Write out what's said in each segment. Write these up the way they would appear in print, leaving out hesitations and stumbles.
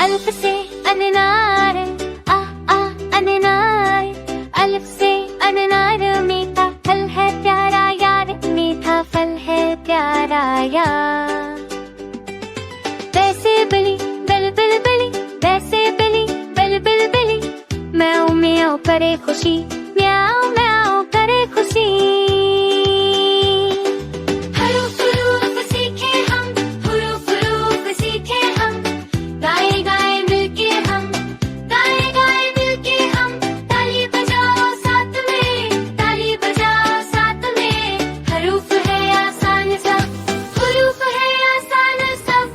अल्फ से अननार, आ आ अननार, अल्फ से अननार, मीठा फल है प्यारा यार, मीठा फल है प्यारा यार। वैसे बली बिल बिल बिली, वैसे बिली बिल बिल बिली, म्याऊ म्याऊ करे खुशी, म्याऊ म्याऊ करे खुशी। हरूफ हरूफ सीखे हम, हुरूफ हुरूफ सीखे हम, गाए गाए मिलके हम, गाए गाए मिलके हम, ताली बजाओ साथ में, ताली बजाओ साथ में। हरूफ है आसान सब, हुरूफ है आसान सब।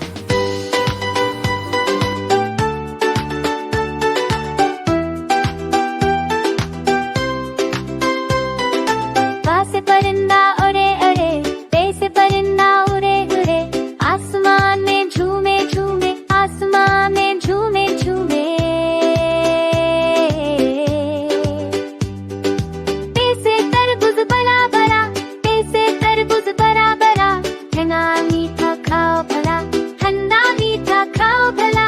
बा से परिंदा उड़े उड़े, बे से परिंदा उड़े उड़े, आसमान में झूमे झूमे, आसमान में झूमे झूमे। बे से तरबूज बड़ा बड़ा, बे से तरबूज बड़ा बड़ा, ठंडा मीठा खाओ भला, ठंडा मीठा खाओ भला।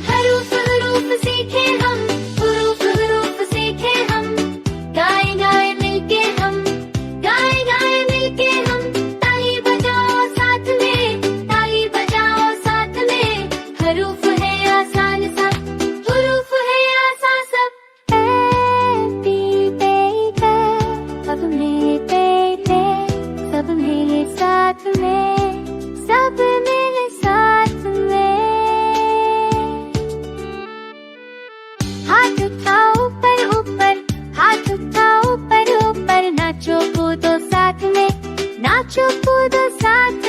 हरूफ हरूफ सीखे हम, हुरूफ हुरूफ सीखे हम, गाए गाए मिलके हम, गाए गाए मिलके हम, ताली बजाओ साथ में, ताली बजाओ साथ में। हरूफ है आसान सब, हुरूफ है आसान सब। हैप्पी बर्थडे, सब मेरे बेटे, सब मेरे साथ में, सब मेरे साथ में। हाथ उठाओ ऊपर ऊपर, हाथ उठाओ ऊपर ऊपर, नाचो कूदो साथ में, नाचो कूदो साथ